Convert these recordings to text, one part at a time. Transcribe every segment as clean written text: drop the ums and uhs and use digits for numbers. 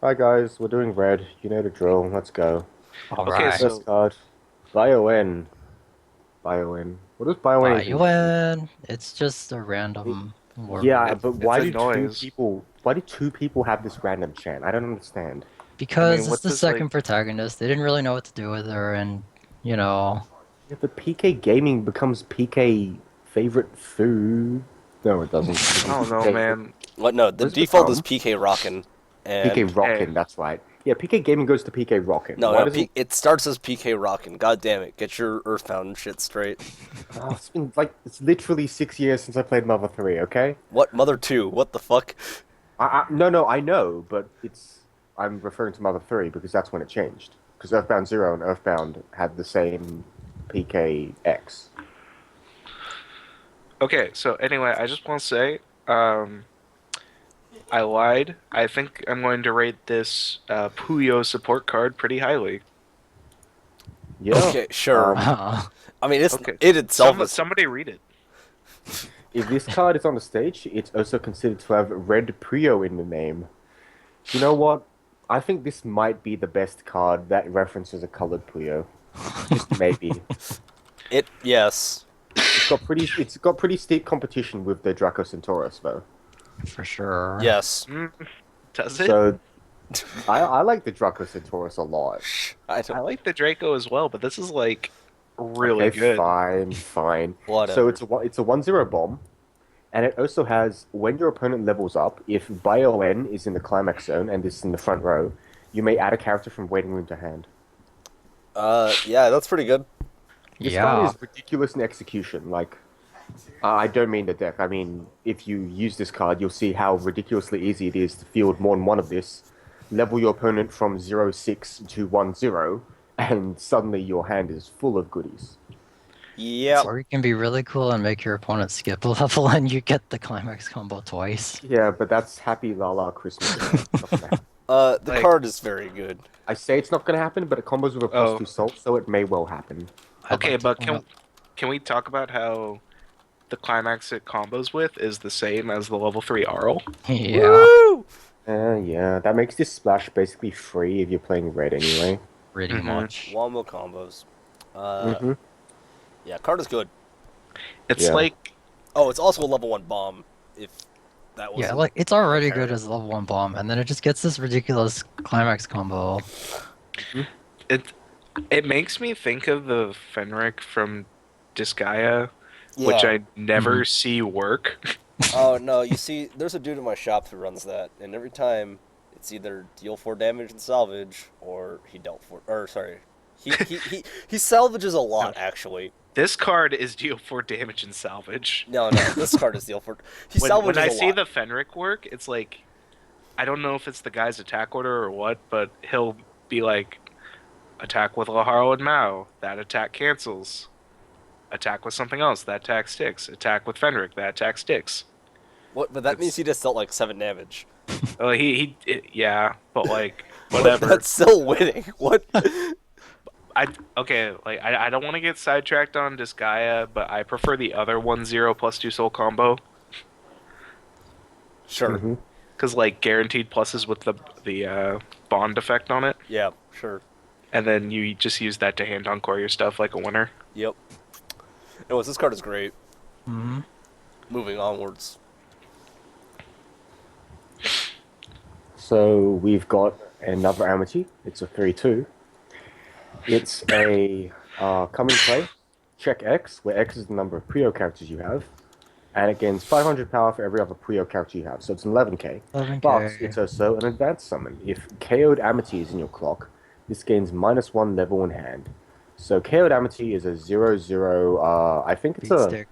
Hi guys, we're doing red. You know the drill. Let's go. All Okay, right. First so card, Bion. Bion. What does Bion But even you mean? win. It's just a It, random yeah, word. but it's why a do two noise. people? Why do two people have this random chant? I don't understand. I Because mean, it's what's the this like? second protagonist. They didn't really know what to do with her, and you know, Yeah, but PK gaming becomes PK favorite food. No, it doesn't. It I becomes don't know, PK. man. What? No, the What does it default is become? PK Rockin', PK and Hey, Rockin'. That's right. Yeah, PK gaming goes to PK Rockin'. no, Why no, doesn't? it starts as PK Rockin'. God damn it, get your Earthbound shit straight. Oh, it's been like it's literally 6 years since I played Mother 3. Okay. What Mother 2? What the fuck? No, I know, but I'm referring to Mother 3 because that's when it changed. Because Earthbound Zero and Earthbound had the same PKX. okay. So anyway, I just want to say, um, I lied. I think I'm going to rate this Puyo support card pretty highly. Yeah. Okay, sure. Um, uh, I mean, Okay, it itself is. somebody read it. if this card is on the stage, it's also considered to have Red Prio in the name. You know what? I think this might be the best card that references a colored Puyo. Just maybe. Yes. It's got pretty steep competition with the Draco Centauros though. for sure. Yes. Mm, does it? So I like the Draco Centauros a lot. I I don't. like the Draco as well, but this is like really Okay, good. fine, fine. So Whatever. it's a 1-0 bomb, and it also has when your opponent levels up, if Bion is in the climax zone and is in the front row, you may add a character from waiting room to hand. Yeah, that's pretty good. This card Yeah. is ridiculous in execution. Like, I don't mean the deck. I mean, if you use this card, you'll see how ridiculously easy it is to field more than one of this. Level your opponent from 0-6 to 1-0, and suddenly your hand is full of goodies. Yep. Or you can be really cool and make your opponent skip a level, and you get the climax combo twice. Yeah, but that's Happy Lala Christmas, man. It's not gonna happen. The Like, card is very good. I say it's not going to happen, but it combos with a plus oh, 2 salt, so it may well happen. I'd okay, like to but point out. can we talk about how the climax it combos with is the same as the level 3 Arl? Yeah, Woo! Yeah, that makes this splash basically free if you're playing red anyway. pretty Mm-hmm. much. Wombo combos. Uh, Mm-hmm. yeah, card is good. It's Yeah. like Oh, it's also a level 1 bomb, if that Yeah, wasn't like it's already good apparent. as a level one bomb, and then it just gets this ridiculous climax combo. Mhm. it. It makes me think of the Fenric from Disgaea, which Yeah. I never see work. Oh, no, you see, there's a dude in my shop who runs that, and every time it's either deal 4 damage and salvage, or he dealt 4, or sorry, he salvages a lot, actually. This card is deal 4 damage and salvage. No, no, this card is deal 4. He When salvages I a see lot. the Fenric work, it's like I don't know if it's the guy's attack order or what, but he'll be like attack with Laharo and Mao, that attack cancels. Attack with something else, that attack sticks. Attack with Fenric, that attack sticks. What? But that means It's he just dealt like 7 damage. yeah, but like But whatever. that's still winning. What? I don't want to get sidetracked on Disgaea, but I prefer the other 1-0 plus 2 soul combo Sure. Mm-hmm. because like guaranteed pluses with the bond effect on it, Yeah, sure. and then you just use that to hand encore your stuff like a winner. Yep. Anyways, this card is great. Hmm. Moving onwards. So we've got another Amity. It's a 3-2. It's a come and play. Check X, where X is the number of Puyo characters you have. And it gains 500 power for every other Puyo character you have. So it's an 11k. 11K. But it's also an advanced summon. If KO'd Amity is in your clock, this gains -1 level in hand. So KO'd Amity is a 0-0. I think it's Beat a. stick.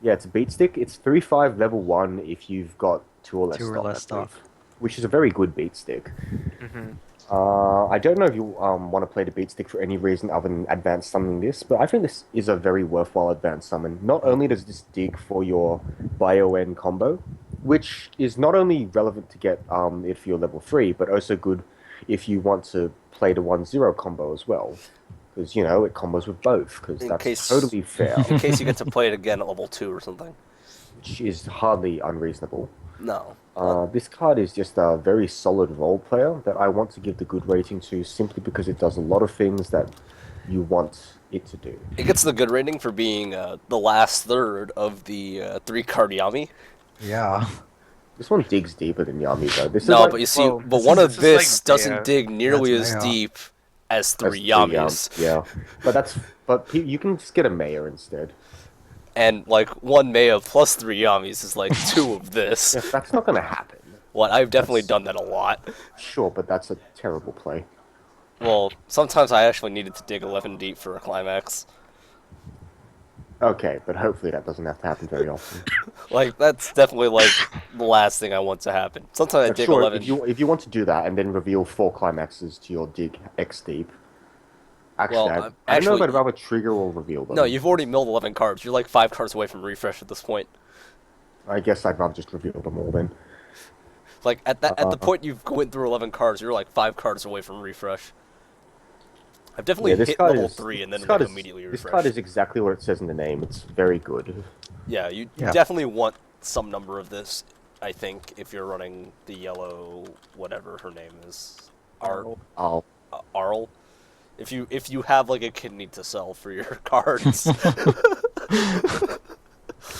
Yeah, it's a beat stick. It's 3-5 level 1 if you've got 2 or less Two or stock, less I stock. believe, which is a very good beat stick. Mm-hmm. I don't know if you want to play the beat stick for any reason other than advanced summoning this, but I think this is a very worthwhile advanced summon. Not only does this dig for your Bio-N combo, which is not only relevant to get it for your level 3, but also good if you want to play the 1-0 combo as well. Because, you know, it combos with both, because In that's case- totally fair, In case you get to play it again at level 2 or something. which is hardly unreasonable. No. This card is just a very solid role player that I want to give the good rating to simply because it does a lot of things that you want it to do. It gets the good rating for being the last third of the 3-card Yami. Yeah. This one digs deeper than Yami though. This is No, like, but you see, well, but this one is- of this is like this doesn't Maya. dig nearly That's as Maya. deep as that's 3 the, Yamis. yeah, but you can just get a mayor instead. And like 1 Maya plus 3 Yamis is like 2 of this. Yes, that's not gonna happen. Well, I've definitely That's- done that a lot. Sure, but that's a terrible play. Well, sometimes I actually needed to dig 11 deep for a climax. Okay, but hopefully that doesn't have to happen very often. Like, that's definitely like the last thing I want to happen. Sometimes I But dig sure, 11. if you want to do that and then reveal 4 climaxes to your dig X deep. Actually, Well, I don't know actually- if I'd rather trigger or reveal them. No, you've already milled 11 cards. You're like 5 cards away from refresh at this point. I guess I'd rather just reveal them all then. Like at the point you've went through 11 cards, you're like 5 cards away from refresh. I've definitely Yeah, this hit card level is 3 and then this like, card is immediately this refresh. card is exactly what it says in the name. It's very good. Yeah, you Yeah. definitely want some number of this. I think if you're running the yellow, whatever her name is, I'll Arl. If you have like a kidney to sell for your cards,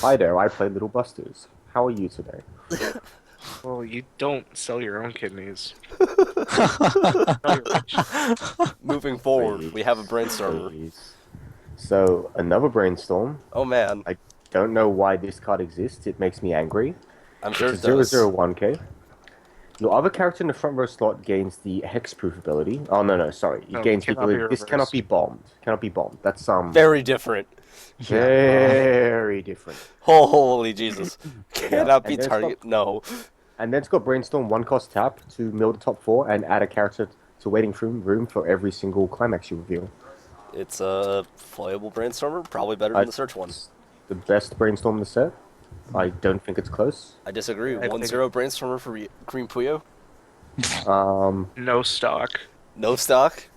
Hi there, I play Little Busters. How are you today? Well, you don't sell your own kidneys. No, you're rich. moving forward, Please, we have a brainstormer. please. So another brainstorm. Oh man, Don't know why this card exists. It makes me angry. I'm sure it It's does. 001k. Your other character in the front row slot gains the hexproof ability. Oh no, sorry. It No, gains the cannot be ability. This reversed. cannot be bombed. Cannot be bombed. That's Very different. very different. Holy Jesus! Cannot be and there's target. No. And then it's got brainstorm 1-cost tap to mill the top 4 and add a character to waiting room for every single climax you reveal. It's a playable brainstormer, probably better than the search one. It's the best brainstorm in the set. I don't think it's close. I disagree. I 1-0 think- brainstormer for Green Puyo. No stock. No stock.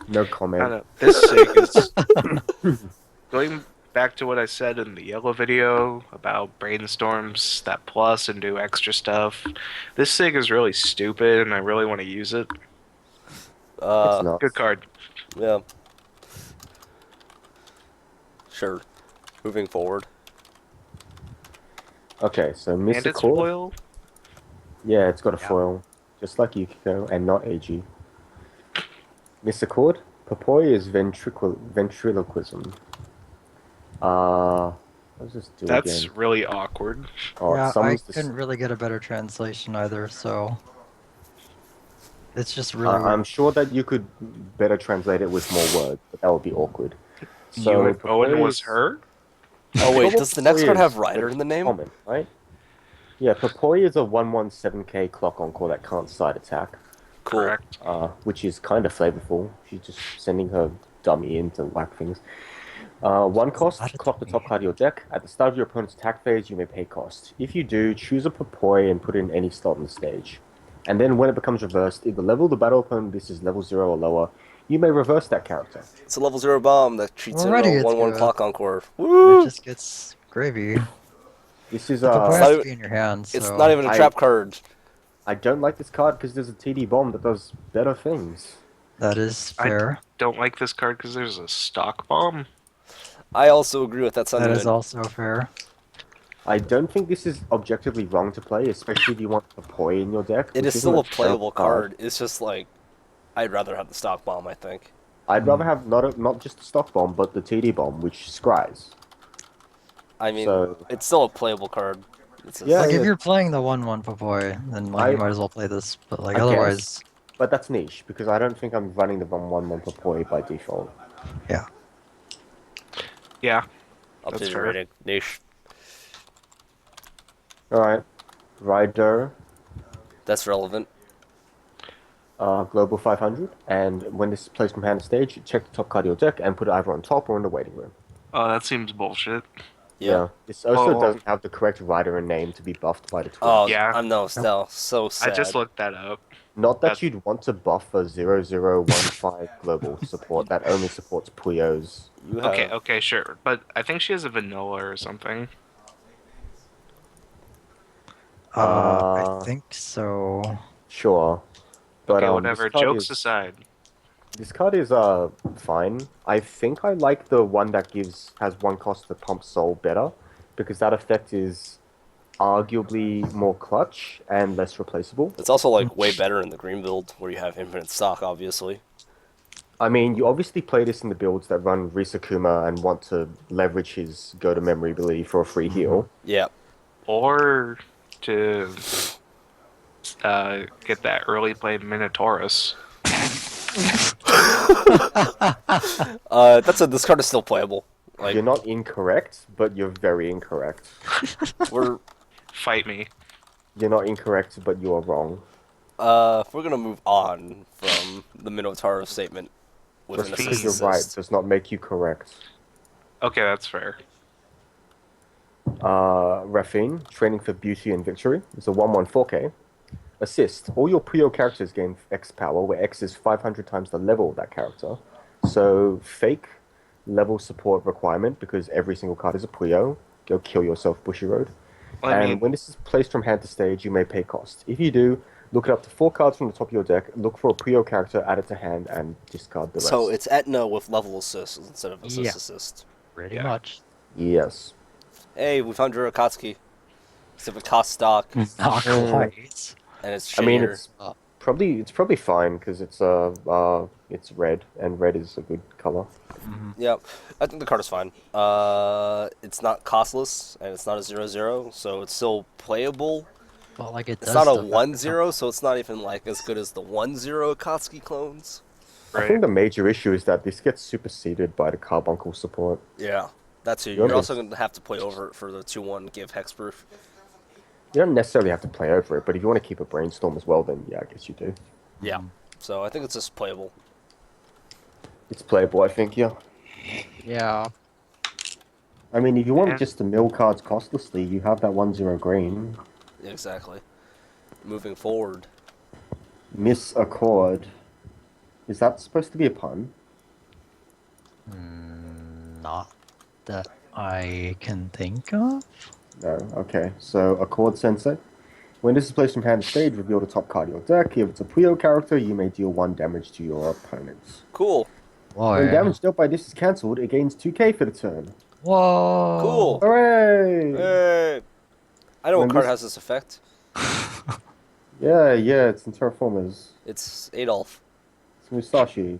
No I comment. don't know. This sig is going back to what I said in the yellow video about brainstorms that plus and do extra stuff. This sig is really stupid, and I really want to use it. It's not. Good card. Yeah. Sure. Moving forward. Okay, so And Mr. it's Core. foil. Yeah, it's got a Yeah. foil, just like Yukiko, and not AG. Mr. Cord, Papoy is ventriloquism. Let's just do it That's again. really awkward. Oh, Yeah, I summons the couldn't really get a better translation either, so it's just really weird. I'm sure that you could better translate it with more words, but that would be awkward. So You, Owen Papoy was is- her? Oh wait, Papoy does the next card is have Rider in the name? Common, right? Yeah, Papoy is a 1/17k clock encore that can't side attack. Cool. Correct. Which is kind of flavorful. She's just sending her dummy in to whack things. 1 cost, Not a clock the top dummy. card of your deck. At the start of your opponent's attack phase, you may pay cost. If you do, choose a Papoy and put it in any slot on the stage. And then when it becomes reversed, if the level of the battle opponent this is level 0 or lower, you may reverse that character. It's a level 0 bomb that cheats Already in a it's 1/1 good. clock encore. And Woo! it just gets gravy. This is The Papoy not has even- to be in your hand, so It's not even a I- trap card. I don't like this card because there's a TD bomb that does better things. that is I- fair. Don't like this card because there's a stock bomb. I also agree with that That sentiment. is also fair. I don't think this is objectively wrong to play, especially if you want Papoy in your deck. It which is isn't still a terrible playable card. It's just like I'd rather have the stock bomb. I think. I'd rather have not just the stock bomb, but the TD bomb, which scries. I mean, So- it's still a playable card. It's just, Yeah, Like, yeah. if you're playing the 1/1 Papoy, then like, you might as well play this, but like, I guess. otherwise, But that's niche, because I don't think I'm running the 1/1 Papoy by default. yeah. Yeah. I'll That's take the fair. rating. Niche. Alright. Rider, That's relevant. Global 500, and when this is placed from hand to stage, check the top card of your deck and put it either on top or in the waiting room. Oh, that seems bullshit. Yeah. This also Oh. doesn't have the correct rider and name to be buffed by the twins. Oh, Yeah. I'm no, so sad. I just looked that up. Not that that's- you'd want to buff a 0015 global support that only supports Puyos. You have, Okay, sure. But I think she has a vanilla or something. I Uh, think so. Sure. But Okay, whatever. Jokes aside. this card is fine. I think I like the one that has one cost to pump soul better, because that effect is arguably more clutch and less replaceable. It's also like way better in the green build where you have infinite stock, obviously. I mean, you obviously play this in the builds that run Risakuma and want to leverage his go-to-memory ability for a free heal. Yeah. Or to get that early play Minotaurus. This card is still playable. Like You're not incorrect, but you're very incorrect. we're Fight me. You're not incorrect, but you are wrong. if we're gonna move on from the Minotauro statement with Just an because assist you're right assist. does not make you correct. Okay, that's fair. Rafine, training for beauty and victory. It's a 1/1 4K. Assist. All your Puyo characters gain X power, where X is 500 times the level of that character. So, fake level support requirement, because every single card is a Puyo. Go kill yourself, Bushiroad. I mean, And when this is placed from hand to stage, you may pay cost. If you do, look it up to 4 cards from the top of your deck, look for a Puyo character, add it to hand, and discard the rest. So it's Etna with level assist instead of assist Yeah. assist. Pretty Yeah. much. Yes. Hey, we found your Akatsuki. Except it costs stock Not quite. and it's I mean, shittier. it's probably fine, because it's red, and red is a good color. Yep, I think the card is fine. It's not costless and it's not a 0/0, so it's still playable. But like it It's does not a stuff that- 1/0, so it's not even like as good as the 1/0 Akatsuki clones. I right. think the major issue is that this gets superseded by the carbuncle support. Yeah, that's it. You're You're also just- going to have to play over it for the 2/1 give hexproof. You don't necessarily have to play over it, but if you want to keep a brainstorm as well, then yeah, I guess you do. Yeah, so I think it's just playable. It's playable, I think, yeah. Yeah. I mean, if you want Yeah. just to mill cards costlessly, you have that 1/0 green. Exactly. Moving forward. Miss Accord. Is that supposed to be a pun? Not that I can think of. No, okay. So, Accord Sensei. When this is placed from hand to stage, reveal the top card of your deck. If it's a Puyo character, you may deal 1 damage to your opponents. Cool. Whoa. When damage dealt by this is cancelled, it gains 2k for the turn. Whoa. Cool. Hooray! Hey! I know When what card this- has this effect. Yeah, it's in Terraformers. It's Adolf. It's Musashi.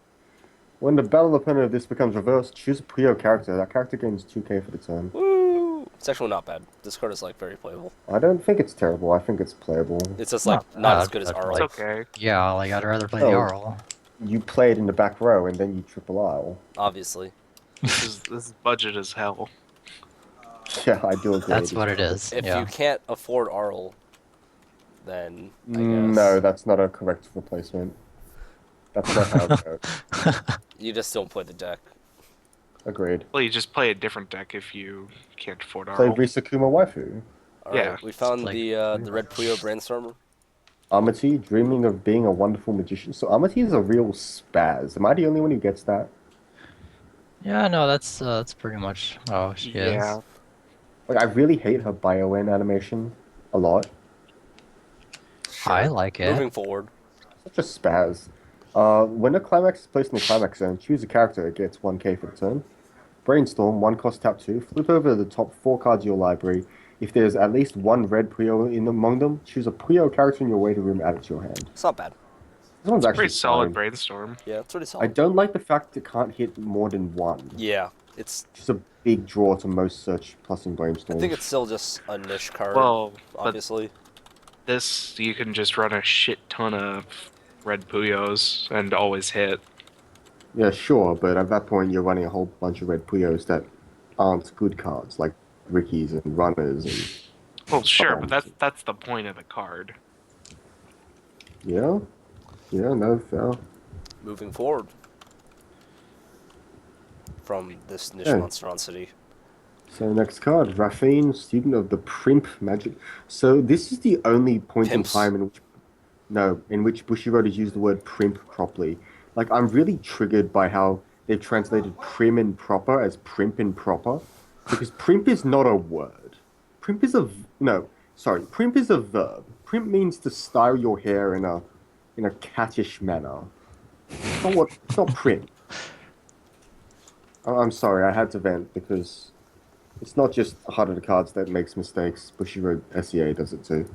When the battle opponent of this becomes reversed, choose a Puyo character. That character gains 2k for the turn. Woo! It's actually not bad. This card is like very playable. I don't think it's terrible. I think it's playable. It's just like Not not as bad, good as but, Arl. It's okay. Yeah, like I'd rather play the Oh. Arl. You play it in the back row and then you triple Isle. Obviously. This is budget as hell. Yeah, I do agree. That's what it is. If Yeah. you can't afford Arl, then I guess No, that's not a correct replacement. That's not how it goes. you just don't play the deck. Agreed. Well, you just play a different deck if you can't afford Play Arl. Risakuma Waifu. Alright, Yeah. we found Like- the red Puyo Brainstormer. Amity, dreaming of being a wonderful magician. So Amity is a real spaz. Am I the only one who gets that? Yeah, no, that's pretty much how she Yeah. is. Like, I really hate her BioN animation a lot. I like it. Moving forward. Such a spaz. When a climax is placed in the climax zone, choose a character that gets 1k for the turn. Brainstorm, 1 cost tap 2. Flip over the top 4 cards of your library. If there's at least 1 red Puyo among them, choose a Puyo character in your waiting room, add it to your hand. It's not bad. This one's actually Pretty solid fine. brainstorm. Yeah, it's pretty I solid. don't like the fact it can't hit more than 1. Yeah, it's. It's a big draw to most search plus in I brainstorm. think it's still just a niche card. Well, but obviously. this you can just run a shit ton of red Puyos and always hit. Yeah, sure, but at that point you're running a whole bunch of red Puyos that aren't good cards, like Rickies and Runners and... Well, sure, but that's the point of the card. Yeah? Yeah, no, fair. Moving forward. From this niche Yeah. monstrosity. So next card, Rafine, student of the Primp Magic. So this is the only point Pimps. in time in which Bushiroad has used the word primp properly. Like, I'm really triggered by how they've translated prim and proper as primp and proper. Because primp is not a word. Primp is Sorry, primp is a verb. Primp means to style your hair in a cattish manner. It's not primp. I'm sorry, I had to vent because it's not just Heart of the Cards that makes mistakes. Bushiroad SEA does it too.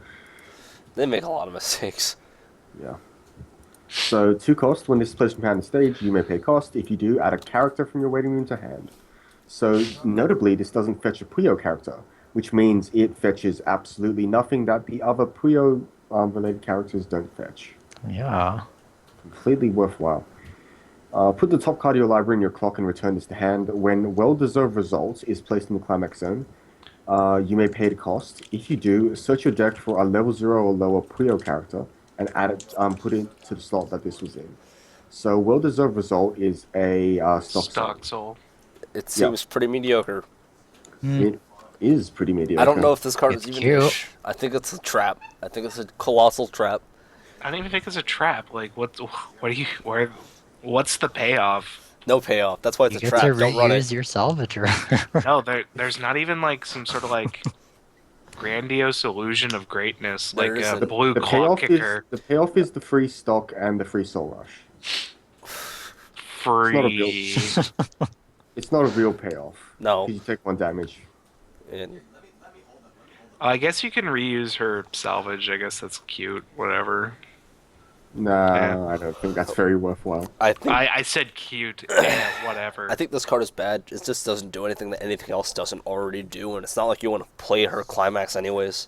They make a lot of mistakes. Yeah. So, 2 cost. When this is placed from hand to stage, you may pay cost. If you do, add a character from your waiting room to hand. So, notably, this doesn't fetch a Puyo character, which means it fetches absolutely nothing that the other Puyo related characters don't fetch. Yeah. Completely worthwhile. Put the top card of your library in your clock and return this to hand. When well-deserved result is placed in the climax zone, you may pay the cost. If you do, search your deck for a level 0 or lower Puyo character and add it, put it to the slot that this was in. So, well-deserved result is a stock Soul. It seems pretty mediocre. It is pretty mediocre. I don't know if this card It's is even cute. ish. I think it's a trap. I think it's a colossal trap. I don't even think it's a trap. Like, what's the payoff? No payoff. That's why it's You a get trap. to Don't run reuse it. your salvager. No, there's not even like some sort of like grandiose illusion of greatness, There like a isn't. blue The clock payoff kicker. is the payoff is the free stock and the free soul rush. not a real- Free. It's not a real payoff. No. Because you take 1 damage. And I guess you can reuse her salvage. I guess that's cute. Whatever. Nah, Yeah. I don't think that's very worthwhile. I think I said cute. Yeah, whatever. I think this card is bad. It just doesn't do anything that anything else doesn't already do, and it's not like you want to play her climax anyways.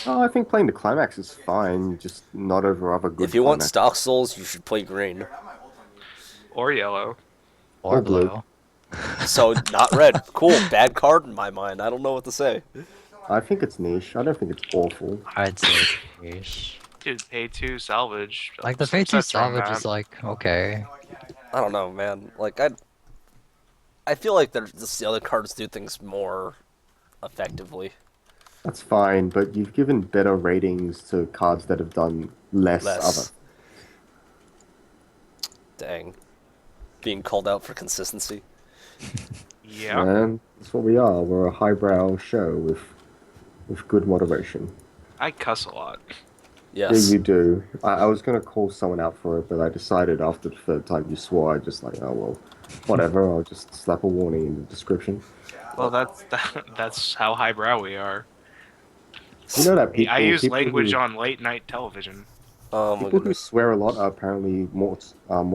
Oh, I think playing the climax is fine, just not over other good If you want climax. stock souls, you should play green. Or yellow. Or blue. blue. So not red. Cool. Bad card in my mind. I don't know what to say. I think it's niche. I don't think it's awful. I'd say it's niche. Dude, pay 2 salvage. Like the Some Fate 2 sets are on salvage that. is like, okay. I don't know, man. Like I feel like just the other cards do things more effectively. That's fine, but you've given better ratings to cards that have done less. Less. Dang. Being called out for consistency. Yeah. And that's what we are. We're a highbrow show with good moderation. I cuss a lot. Yes. Yeah, you do. I was going to call someone out for it, but I decided after the 3rd time you swore, I just like, oh well, whatever, I'll just slap a warning in the description. Well, that's how highbrow we are. You know that people, I use people language who, on late night television. Oh my people who goodness. swear a lot are apparently more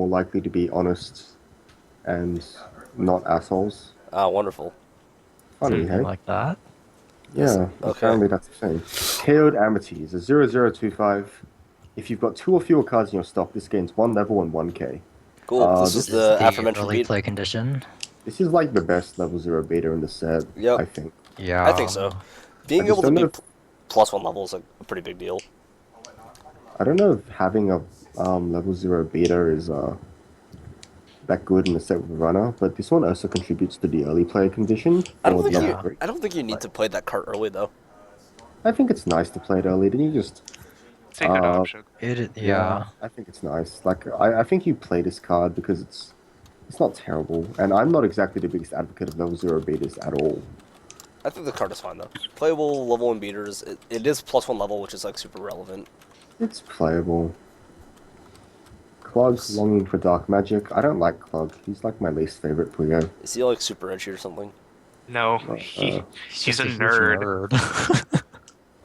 likely to be honest and not assholes. Ah, wonderful. Funny, Something hey? like that. Yeah, Okay. apparently that's the thing. KO'd Amity is a 0025. If you've got 2 or fewer cards in your stock, this gains 1 level and 1k. Cool. This is this the The aforementioned early beat. play condition. This is like the best level 0 beta in the set, Yep. I think. Yeah. I think so. Being I just able to don't be know +1 level is a pretty big deal. I don't know if having a level 0 beta is that good in the set with runner, but this one also contributes to the early play condition. I don't for think the you. upgrade. I don't think you need to play that card early though. I think it's nice to play it early. Then you just It's a good Uh, option. Yeah. I think it's nice. Like I think you play this card because it's not terrible, and I'm not exactly the biggest advocate of level 0 betas at all. I think the card is fine though. Playable level 1 beaters. It is +1 level, which is like super relevant. It's playable. Clog longing for dark magic. I don't like Clog. He's like my least favorite Puyo. Is he like super edgy or something? No, he's a nerd.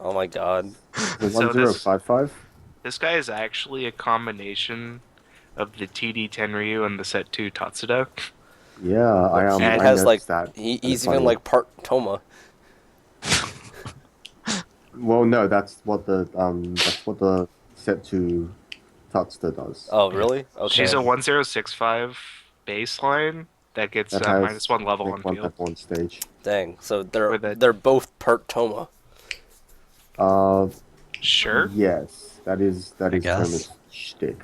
Oh my god. The So 1055. This guy is actually a combination of the TD Tenryu and the Set 2 Tatsuda. Yeah, I He And I has like noticed that. he's It's even funny. like part Toma. Well, no, that's what the set to Tatsuda does. Oh really? Okay. She's a 1065 baseline that gets That has -1 level on like one field. level on stage. Dang. So With a- they're both part Toma. Sure. Yes, that is guess. Toma's shtick.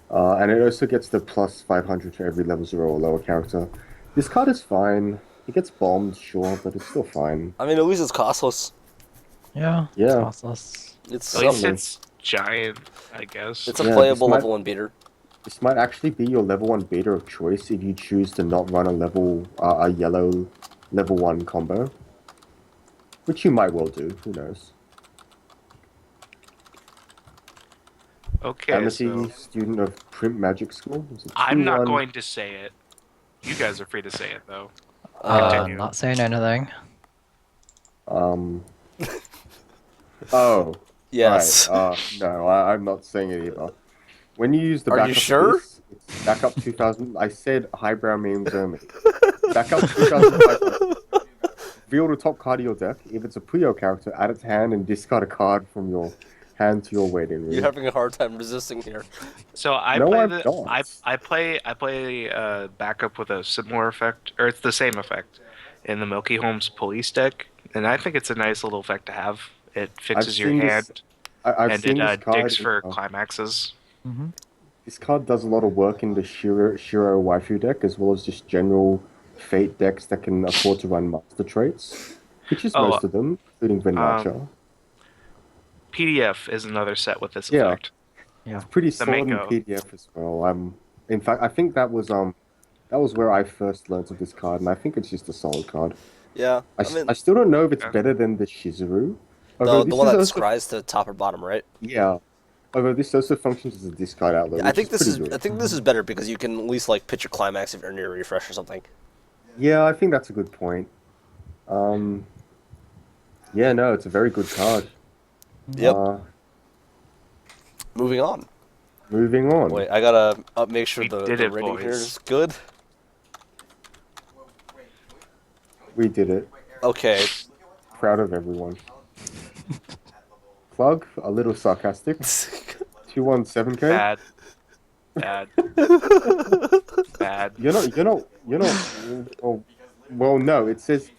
And it also gets the plus 500 to every level 0 or lower character. This card is fine. It gets bombed, sure, but it's still fine. I mean, at least it's costless. Yeah. Yeah. Costless. It's At least Something. it's giant, I guess. it's a Yeah, playable this might- level 1 beater. This might actually be your level 1 beta of choice if you choose to not run a yellow level 1 combo. which you might well do. Who knows? Okay, Amity, so student of Primp Magic School. It's a I'm not 2-1. going to say it. You guys are free to say it though. Uh, Not saying anything. Um. Oh. yes. Right. No, I'm not saying it either. When you use the Are you backup of sure? this, it's backup 2000. I said highbrow memes only. Backup 2500. Reveal the top card of your deck. If it's a Puyo character, add it to hand and discard a card from your hand to your waiting room. You're having a hard time resisting here. So I No, play I'm the not. I play backup with a similar effect, or it's the same effect in the Milky Holmes Police deck, and I think it's a nice little effect to have. It fixes your seen this- hand, I've and seen this it card. digs for climaxes. Mm-hmm. This card does a lot of work in the Shiro waifu deck, as well as just general Fate decks that can afford to run master traits, which is Oh, most of them, including Venacha. PDF is another set with this Yeah. effect. It's pretty The solid in Mako. PDF as well. In fact, I think that was where I first learned of this card, and I think it's just a solid card. Yeah. I, I mean, I still don't know if it's Yeah. better than the Shizuru. the Although the this one is that also- scries to top or bottom, right? Yeah. Although this also functions as a discard outlet. I which think this is. pretty good. I think this is better because you can at least like pitch your climax if you're near a refresh or something. Yeah, I think that's a good point. Yeah, no, it's a very good card. Yep. Uh, Moving on. moving on. Wait, I gotta make sure We the did it, rating here boys. is good. We did it. Okay. Proud of everyone. Plug, a little sarcastic. 217k. Bad, bad, bad. You're not. Well, no. It says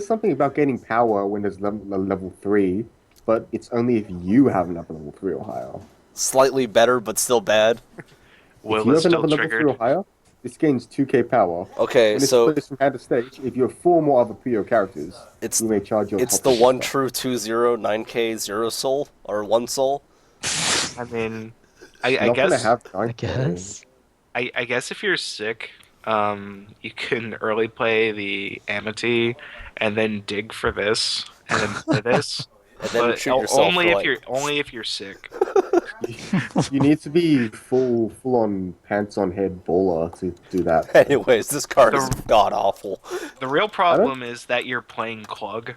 something about gaining power when there's level 3, but it's only if you have enough level 3 or higher. Slightly better, but still bad. Will if you is have still enough level 3 or triggered. higher, this gains 2k power. Okay, When it's so placed from hand to stage, if you have 4 more other Puyo characters, it's you may charge your it's top the level one stuff. true 2-0 9k 0 soul or 1 soul. I mean, You're I not gonna guess have I 9K. guess. I guess if you're sick, you can early play the Amity and then dig for this and then play this. And then But shoot yourself only for, if like- you're sick. You need to be full on pants on head baller to do that. Anyways, this card is The- god awful. The real problem is that you're playing Clug.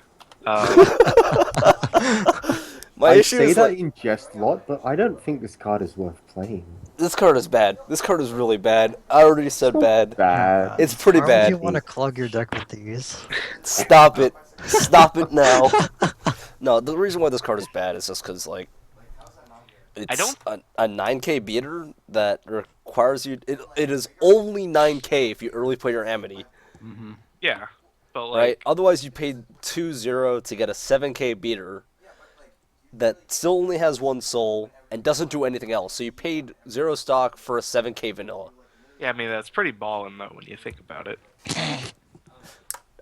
My I issue say is that like in jest a lot, but I don't think this card is worth playing. this card is bad. This card is really bad. I already said bad. Bad. It's pretty Why bad. would you want to clog your deck with these? Stop it. Stop it now. No, the reason why this card is bad is just because, like, it's don't- a 9k beater that requires you. It is only 9k if you early play your Amity, Yeah, but like right? Otherwise, you paid 2-0 to get a 7k beater that still only has 1 soul and doesn't do anything else. So you paid 0 stock for a 7k vanilla. yeah, I mean that's pretty ballin' though when you think about it.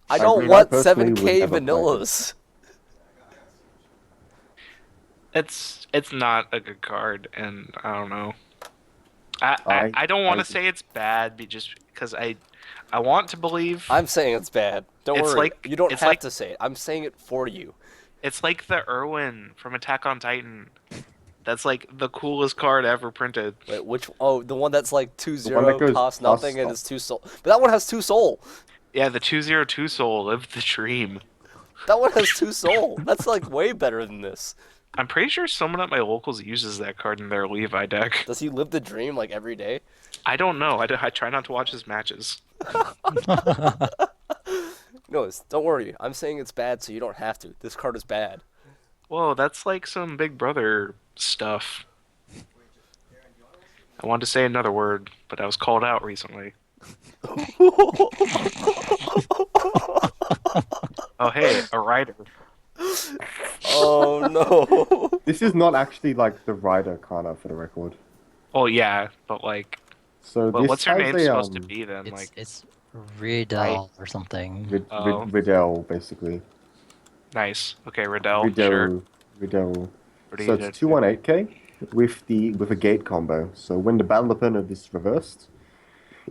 I don't mean, I want personally would 7k never play vanillas. It's not a good card, and I don't know. I- I don't want I- to say it's bad, just because I want to believe I'm saying it's bad. Don't It's worry. like- You don't it's have like- to say it. I'm saying it for you. it's like the Irwin from Attack on Titan. That's like the coolest card ever printed. Wait, which? Oh, the one that's like one 2-0, that goes costs plus nothing, and stuff. is 2 soul. But that one has 2 soul. Yeah, the 202 soul lived the dream. That one has 2 soul. That's like way better than this. I'm pretty sure someone at my locals uses that card in their Levi deck. Does he live the dream like every day? I don't know. I try not to watch his matches. No, don't worry. I'm saying it's bad, so you don't have to. This card is bad. Whoa, that's like some Big Brother stuff. I wanted to say another word, but I was called out recently. Oh, hey, a writer. Oh no. This is not actually like the Rider Kana for the record. Oh, yeah, but like, So but this what's her has name a, supposed to be then? Like, It's Riedel or something. Oh. Riddell, basically. nice. Okay, Riddell, sure. Riddell. What do So you it's do? 218k with a gate combo. So when the battle opponent is reversed,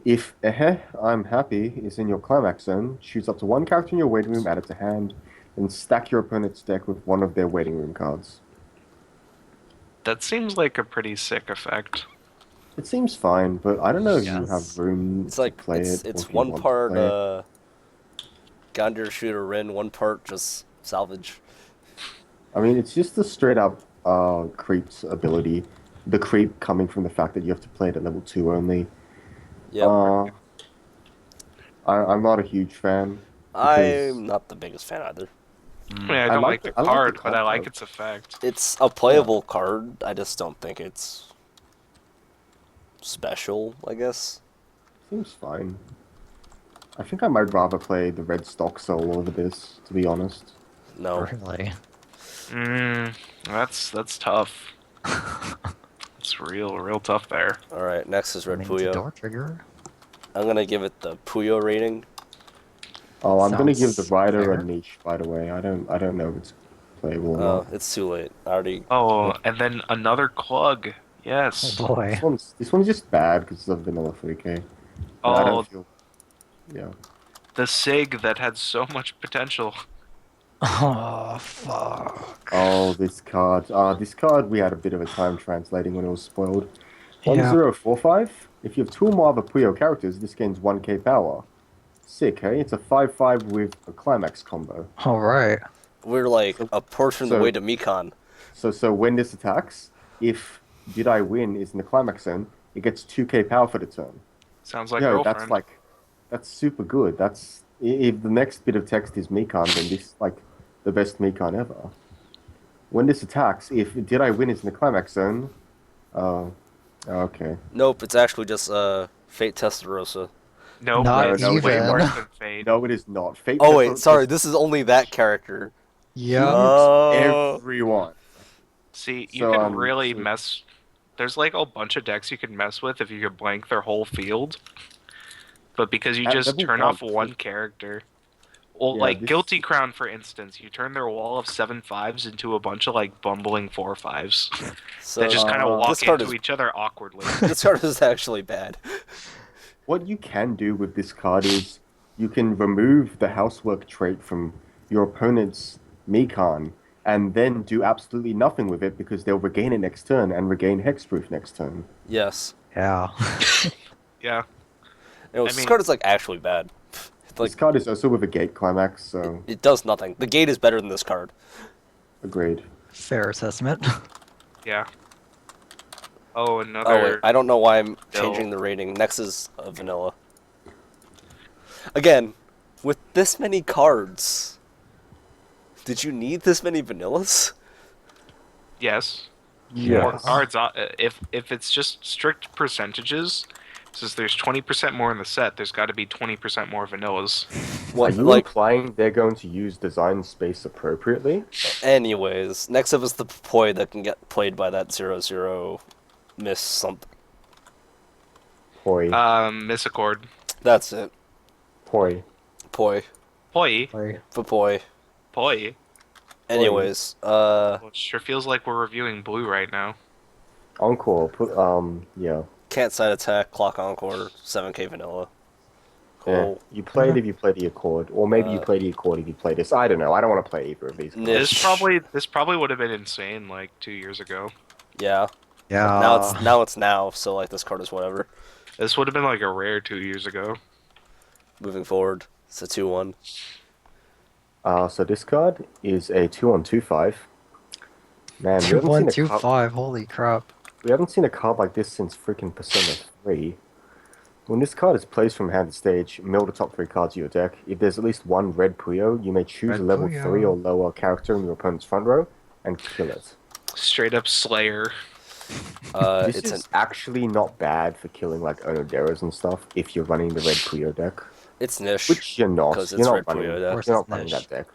if I'm happy is in your climax zone, choose up to 1 character in your waiting room, add it to hand, and stack your opponent's deck with one of their waiting room cards. That seems like a pretty sick effect. It seems fine, but I don't know if you have Yes. room It's to like play it's it. Or it's if you one want to part play it. Gondor shooter Rin, one part just salvage. I mean, it's just the straight up creep's ability. The creep coming from the fact that you have to play it at level 2 only. Yep. I'm not a huge fan because I'm not the biggest fan either. I mean, I I don't like like the I like the card, but I like combo. its effect. It's a playable card. I just don't think it's special, I guess. Seems fine. I think I might rather play the red stock soul over this, to be honest. No. Really? That's tough. It's real tough there. Alright, next is I Red mean, it's a Puyo. door trigger. I'm gonna give it the Puyo rating. Oh, I'm gonna give the Sounds rider fair. a niche, by the way. I don't know if it's playable or not. It's too late. I already. Oh, and then another Clug. Yes. Oh boy. This one's just bad because it's a vanilla 3K. But I Oh, don't feel. Yeah. the Sig that had so much potential. Oh fuck. Oh, this card. This card we had a bit of a time translating when it was spoiled. Yeah. 1045. If you have two or more other Puyo characters, this gains 1k power. Sick, hey? It's a 5/5 with a climax combo. All right. We're like a portion of the so- way to Mikan. So when this attacks, if Did I Win is in the climax zone, it gets 2k power for the turn. Sounds like Yo, girlfriend. that's super good. If the next bit of text is Mikan, then this is like the best Mikan ever. When this attacks, if Did I Win is in the climax zone, okay. Nope, it's actually just Fate Testarossa. Nope, Not it's way even. worse than Fate. No, it is not. Fate Oh wait, Testarossa sorry, this is only that character. Yeah. Oh. everyone. See, you So, can really so- mess. There's like a bunch of decks you can mess with if you could blank their whole field. But because you At just level turn one, off one character. Well, Yeah, like this- Guilty Crown, for instance, you turn their wall of 7/5s into a bunch of like bumbling 4/5s. So They just kind of walk this card into is each other awkwardly. this card is actually bad. What you can do with this card is you can remove the housework trait from your opponent's Mikan and then do absolutely nothing with it because they'll regain it next turn and regain hexproof next turn. Yes. Yeah. Yeah. Anyways, I this mean- card is like actually bad. Like This card is also with a gate climax, so it does nothing. The gate is better than this card. agreed. Fair assessment. Yeah. Oh, Oh wait, another. I don't know why I'm No. changing the rating. Next is vanilla. Again, with this many cards, did you need this many vanillas? Yes. Yes. More cards. If it's just strict percentages, since there's 20% more in the set, there's got to be 20% more vanillas. What Are you like? implying they're going to use design space appropriately? Anyways, next up is the Poi that can get played by that 0/0 miss something. Poi. Misaccord. That's it. Poi. Poi. Poi. For Poi. Poi. Anyways, Well, it sure feels like we're reviewing blue right now. Encore. Yeah. can't side attack, clock encore, 7k vanilla. Yeah. Cool. You played if you play the Accord, or maybe you play the Accord if you play this. I don't know. I don't want to play either of these. Yeah. This probably would have been insane like 2 years ago. Yeah. Yeah. Now it's now, so like this card is whatever. This would have been like a rare 2 years ago. Moving forward, it's a 2/1. So this card is a 2/2/5. Man, we Two haven't one seen two a card, five. Holy crap! we haven't seen a card like this since freaking Persona 3. When this card is placed from hand to stage, mill the top 3 cards of your deck. If there's at least one red Puyo, you may choose Red a level Puyo. 3 or lower character in your opponent's front row and kill it. Straight up Slayer. This It's is actually not bad for killing like Onoderas and stuff if you're running the red Puyo deck. it's niche. Which you're not. 'Cause You're it's not red running, Puyo deck. Of you're not course running it's that deck.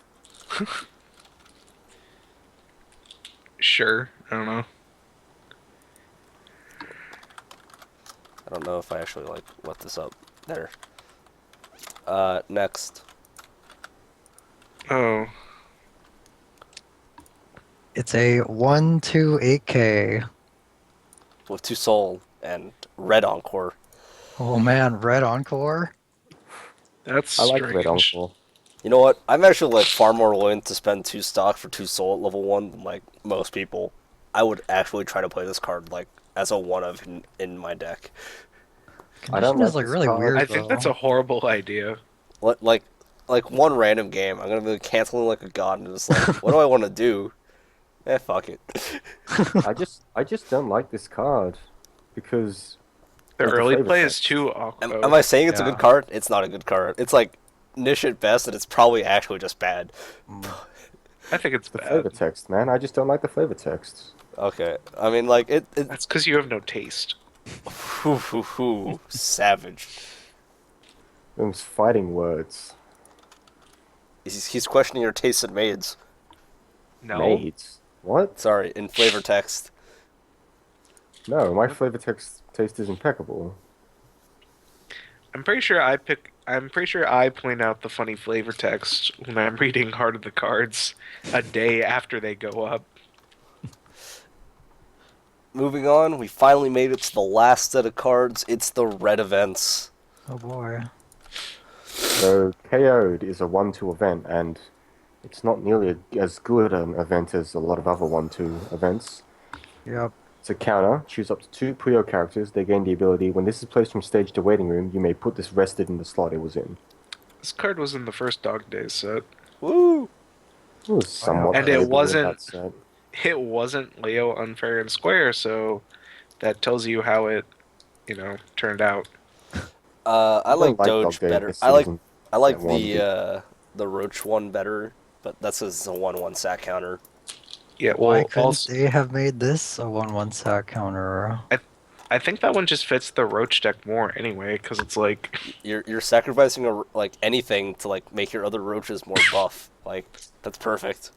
Sure. I don't know. I don't know if I actually like let this up. There. Next. Oh. It's a 128K. With 2 soul and red encore. Oh man, red encore. That's I like strange. red Encore. You know what? I'm actually like far more willing to spend 2 stock for 2 soul at level 1 than like most people. I would actually try to play this card like as a one of in my deck. I don't Condition is like like this really card. weird. I think that's a horrible idea. Like one random game, I'm gonna be canceling like a god and just like, what do I want to do? Fuck it. I just don't like this card because The of the early flavor play is text. too Am awkward. I saying it's a Yeah. good card? It's not a good card. It's like niche at best, and it's probably actually just bad. I think it's The flavor bad. text, man. I just don't like the flavor text. Okay, I mean like it That's because you have no taste. savage. Those fighting words. He's questioning your taste in maids. No. Maids. What? Sorry, in flavor text. No, my flavor text taste is impeccable. I'm pretty sure I point out the funny flavor text when I'm reading Heart of the Cards a day after they go up. Moving on, we finally made it to the last set of cards. It's the red events. Oh boy. So KO'd is a 1-2 event, and it's not nearly as good an event as a lot of other 1-2 events. Yep. It's a counter. Choose up to 2 Puyo characters. They gain the ability, when this is placed from stage to waiting room, you may put this rested in the slot it was in. This card was in the first Dog Days set. Woo! It was somewhat And it playable in wasn't- that set. It wasn't Leo Unfair and Square, so that tells you how it, turned out. I like don't Doge Dog Days better. this I like season. That one. the Roach one better, but that's a 1/1 sack counter. Yeah, Why well, couldn't also, they have made this a 1/1 sack counter? I think that one just fits the Roach deck more anyway, because it's like, You're sacrificing like anything to like make your other roaches more buff. Like that's perfect.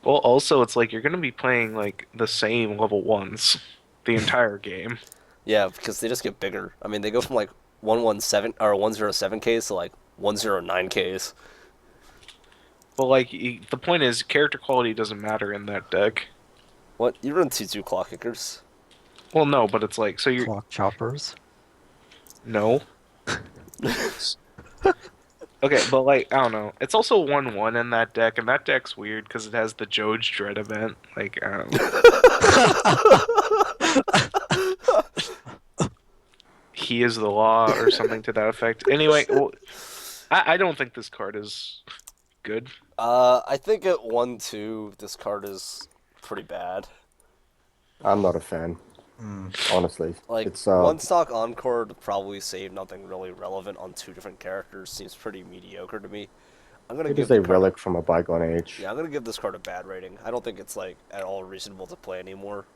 well, also it's like you're gonna be playing like the same level ones the entire game. Yeah, because they just get bigger. I mean, they go from like 117 or 107Ks to like 109Ks. Well, like the point is, character quality doesn't matter in that deck. What? You run 2/2 claw kickers? Well, no, but it's like so you're Clock choppers. no. Okay, but like I don't know. It's also 1/1 in that deck, and that deck's weird because it has the Joj Dread event. Like I don't know. He is the law or something to that effect. Anyway, well, I don't think this card is good. I think at 1/2 this card is pretty bad. I'm not a fan, honestly. Like It's one stock encore to probably save nothing really relevant on 2 different characters seems pretty mediocre to me. I'm gonna it give is a the card relic from a bygone age. Yeah, I'm gonna give this card a bad rating. I don't think it's like at all reasonable to play anymore.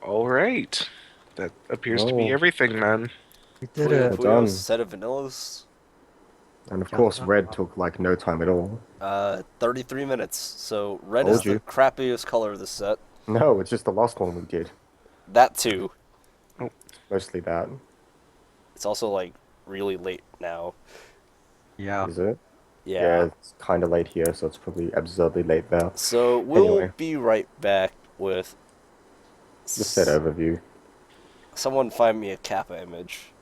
All right, that appears to be Oh. everything, man. We did Puyo it. Well done. Puyo's set of vanillas. And of course, red took like no time at all. 33 minutes. So red Told is you. the crappiest color of the set. No, it's just the last one we did. That too. Mostly that. It's also like really late now. Yeah. Is it? Yeah. It's kind of late here, so it's probably absurdly late there. So we'll Anyway. be right back with. The set overview. Someone find me a Kappa image.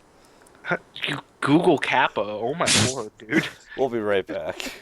You Google Kappa. Oh my lord, dude. We'll be right back.